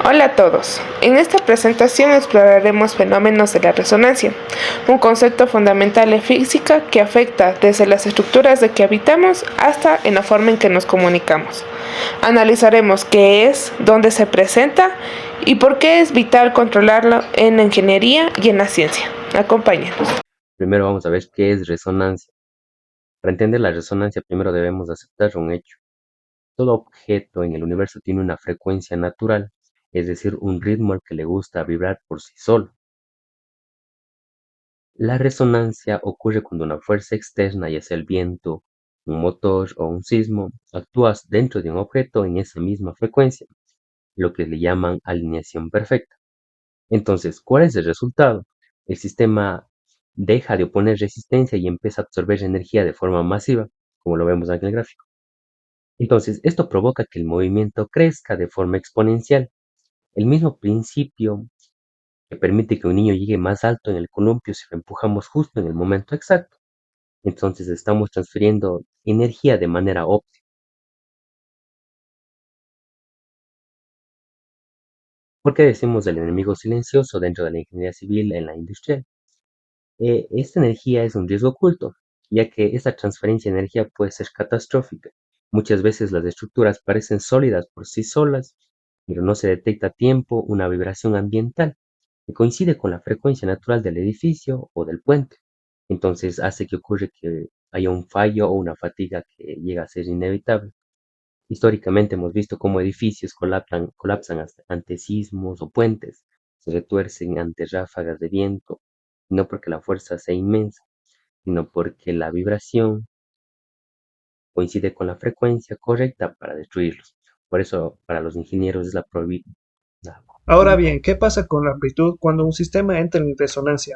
Hola a todos. En esta presentación exploraremos fenómenos de la resonancia, un concepto fundamental en física que afecta desde las estructuras de que habitamos hasta en la forma en que nos comunicamos. Analizaremos qué es, dónde se presenta y por qué es vital controlarlo en la ingeniería y en la ciencia. Acompáñenos. Primero vamos a ver qué es resonancia. Para entender la resonancia, primero debemos aceptar un hecho. Todo objeto en el universo tiene una frecuencia natural, es decir, un ritmo al que le gusta vibrar por sí solo. La resonancia ocurre cuando una fuerza externa, ya sea el viento, un motor o un sismo, actúa dentro de un objeto en esa misma frecuencia, lo que le llaman alineación perfecta. Entonces, ¿cuál es el resultado? El sistema deja de oponer resistencia y empieza a absorber energía de forma masiva, como lo vemos aquí en el gráfico. Entonces, esto provoca que el movimiento crezca de forma exponencial. El mismo principio que permite que un niño llegue más alto en el columpio si lo empujamos justo en el momento exacto. Entonces, estamos transfiriendo energía de manera óptima. ¿Por qué decimos el enemigo silencioso dentro de la ingeniería civil en la industrial? Esta energía es un riesgo oculto, ya que esta transferencia de energía puede ser catastrófica. Muchas veces las estructuras parecen sólidas por sí solas, pero no se detecta a tiempo una vibración ambiental que coincide con la frecuencia natural del edificio o del puente. Entonces hace que ocurra que haya un fallo o una fatiga que llega a ser inevitable. Históricamente hemos visto cómo edificios colapsan ante sismos o puentes, se retuercen ante ráfagas de viento, no porque la fuerza sea inmensa, sino porque la vibración coincide con la frecuencia correcta para destruirlos. Por eso, para los ingenieros es la prohibición. Ahora bien, ¿qué pasa con la amplitud cuando un sistema entra en resonancia?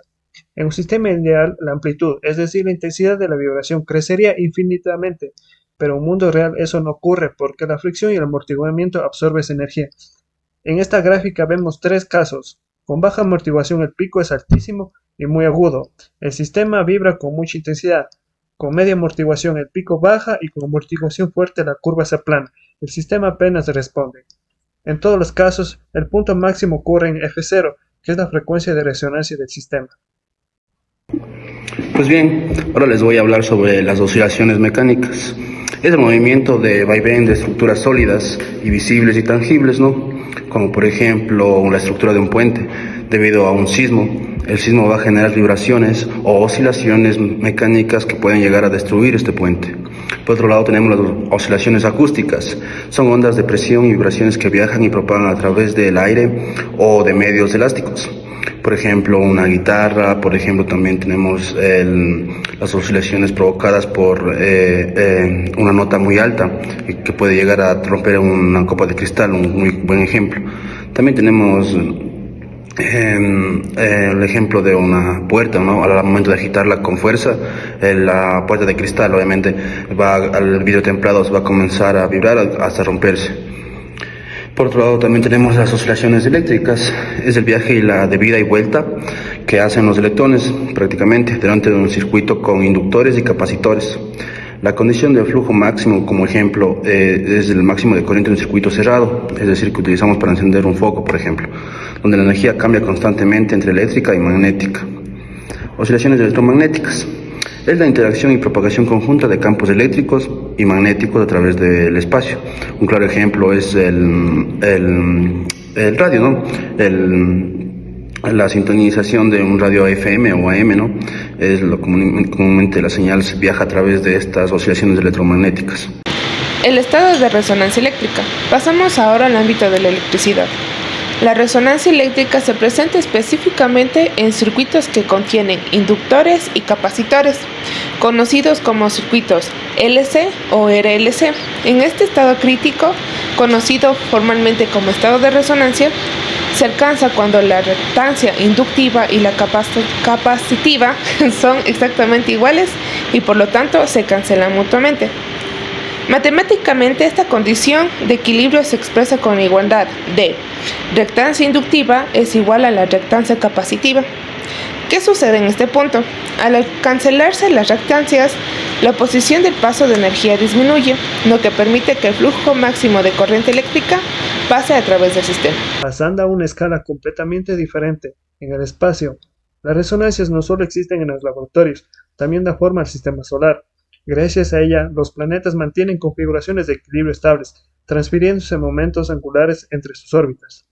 En un sistema ideal, la amplitud, es decir, la intensidad de la vibración, crecería infinitamente, pero en un mundo real eso no ocurre porque la fricción y el amortiguamiento absorben esa energía. En esta gráfica vemos tres casos. Con baja amortiguación el pico es altísimo y muy agudo. El sistema vibra con mucha intensidad. Con media amortiguación el pico baja y con amortiguación fuerte la curva se aplana. El sistema apenas responde. En todos los casos, el punto máximo ocurre en F0, que es la frecuencia de resonancia del sistema. Pues bien, ahora les voy a hablar sobre las oscilaciones mecánicas. Es el movimiento de vaivén de estructuras sólidas y visibles y tangibles, ¿no? Como por ejemplo la estructura de un puente. Debido a un sismo, el sismo va a generar vibraciones o oscilaciones mecánicas que pueden llegar a destruir este puente. Por otro lado tenemos las oscilaciones acústicas. Son ondas de presión y vibraciones que viajan y propagan a través del aire o de medios elásticos. Por ejemplo, una guitarra, por ejemplo, también tenemos las oscilaciones provocadas por una nota muy alta que puede llegar a romper una copa de cristal, un muy buen ejemplo. También tenemos el ejemplo de una puerta, ¿no? Al momento de agitarla con fuerza, la puerta de cristal, obviamente, al vidrio templado va a comenzar a vibrar hasta romperse. Por otro lado, también tenemos las oscilaciones eléctricas. Es el viaje y la de ida y vuelta que hacen los electrones prácticamente dentro de un circuito con inductores y capacitores. La condición de flujo máximo, como ejemplo, es el máximo de corriente en un circuito cerrado, es decir, que utilizamos para encender un foco, por ejemplo, donde la energía cambia constantemente entre eléctrica y magnética. Oscilaciones electromagnéticas. Es la interacción y propagación conjunta de campos eléctricos y magnéticos a través del espacio. Un claro ejemplo es el radio, ¿no? La sintonización de un radio FM o AM, ¿no? Es lo comúnmente la señal viaja a través de estas oscilaciones electromagnéticas. El estado de resonancia eléctrica. Pasamos ahora al ámbito de la electricidad. La resonancia eléctrica se presenta específicamente en circuitos que contienen inductores y capacitores, conocidos como circuitos LC o RLC. En este estado crítico, conocido formalmente como estado de resonancia, se alcanza cuando la reactancia inductiva y la capacitiva son exactamente iguales y por lo tanto se cancelan mutuamente. Matemáticamente, esta condición de equilibrio se expresa con la igualdad de reactancia inductiva es igual a la reactancia capacitiva. ¿Qué sucede en este punto? Al cancelarse las reactancias, la oposición del paso de energía disminuye, lo que permite que el flujo máximo de corriente eléctrica pase a través del sistema. Pasando a una escala completamente diferente, en el espacio, las resonancias no solo existen en los laboratorios, también da forma al sistema solar. Gracias a ella, los planetas mantienen configuraciones de equilibrio estables, transfiriéndose momentos angulares entre sus órbitas.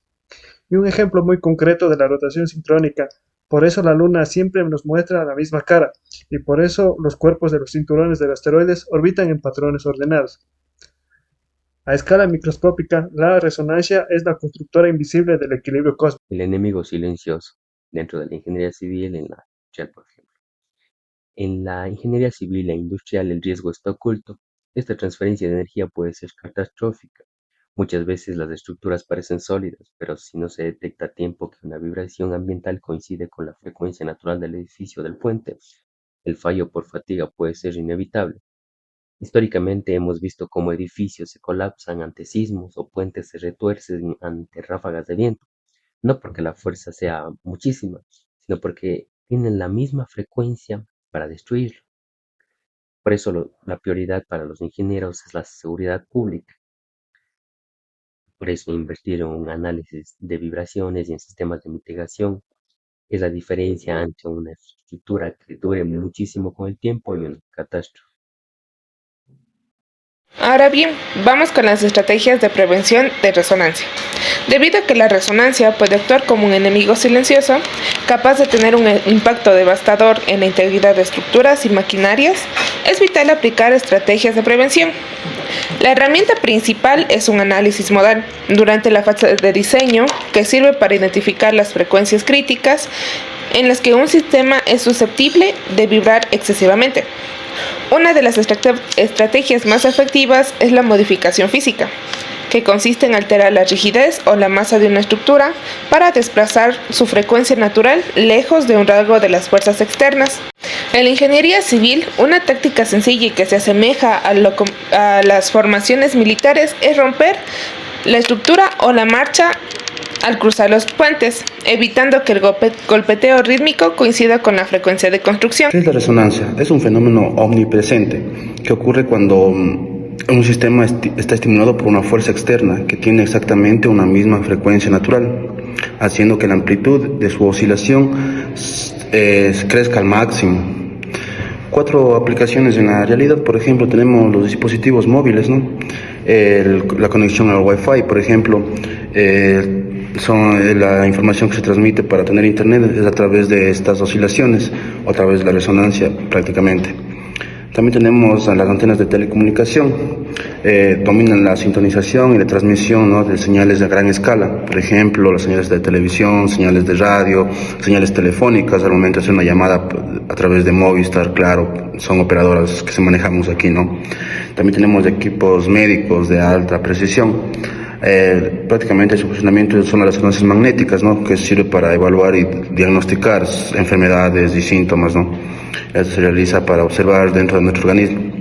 Y un ejemplo muy concreto de la rotación sincrónica, por eso la Luna siempre nos muestra la misma cara, y por eso los cuerpos de los cinturones de los asteroides orbitan en patrones ordenados. A escala microscópica, la resonancia es la constructora invisible del equilibrio cósmico. El enemigo silencioso dentro de la ingeniería civil en la industrial, por ejemplo. En la ingeniería civil e industrial el riesgo está oculto. Esta transferencia de energía puede ser catastrófica. Muchas veces las estructuras parecen sólidas, pero si no se detecta a tiempo que una vibración ambiental coincide con la frecuencia natural del edificio o del puente, el fallo por fatiga puede ser inevitable. Históricamente hemos visto cómo edificios se colapsan ante sismos o puentes se retuercen ante ráfagas de viento, no porque la fuerza sea muchísima, sino porque tienen la misma frecuencia para destruirlo. Por eso la prioridad para los ingenieros es la seguridad pública. Por eso invertir en un análisis de vibraciones y en sistemas de mitigación es la diferencia entre una estructura que dure muchísimo con el tiempo y una catástrofe. Ahora bien, vamos con las estrategias de prevención de resonancia. Debido a que la resonancia puede actuar como un enemigo silencioso, capaz de tener un impacto devastador en la integridad de estructuras y maquinarias, es vital aplicar estrategias de prevención. La herramienta principal es un análisis modal durante la fase de diseño, que sirve para identificar las frecuencias críticas en las que un sistema es susceptible de vibrar excesivamente. Una de las estrategias más efectivas es la modificación física, que consiste en alterar la rigidez o la masa de una estructura para desplazar su frecuencia natural lejos de un rasgo de las fuerzas externas. En la ingeniería civil, una táctica sencilla y que se asemeja a las formaciones militares es romper la estructura o la marcha al cruzar los puentes, evitando que el golpeteo rítmico coincida con la frecuencia de construcción. ¿Qué es la resonancia? Es un fenómeno omnipresente que ocurre cuando un sistema está estimulado por una fuerza externa que tiene exactamente una misma frecuencia natural, haciendo que la amplitud de su oscilación crezca al máximo. 4 aplicaciones en la realidad, por ejemplo, tenemos los dispositivos móviles, ¿no? La conexión al Wi-Fi, por ejemplo, la información que se transmite para tener internet es a través de estas oscilaciones o a través de la resonancia prácticamente. También tenemos a las antenas de telecomunicación, dominan la sintonización y la transmisión, ¿no?, de señales de gran escala, por ejemplo, las señales de televisión, señales de radio, señales telefónicas. Al momento de hacer una llamada a través de Movistar, Claro, son operadoras que se manejamos aquí, ¿no? También tenemos equipos médicos de alta precisión. Prácticamente su funcionamiento son las resonancias magnéticas, ¿no?, que sirve para evaluar y diagnosticar enfermedades y síntomas, ¿no? Esto se realiza para observar dentro de nuestro organismo.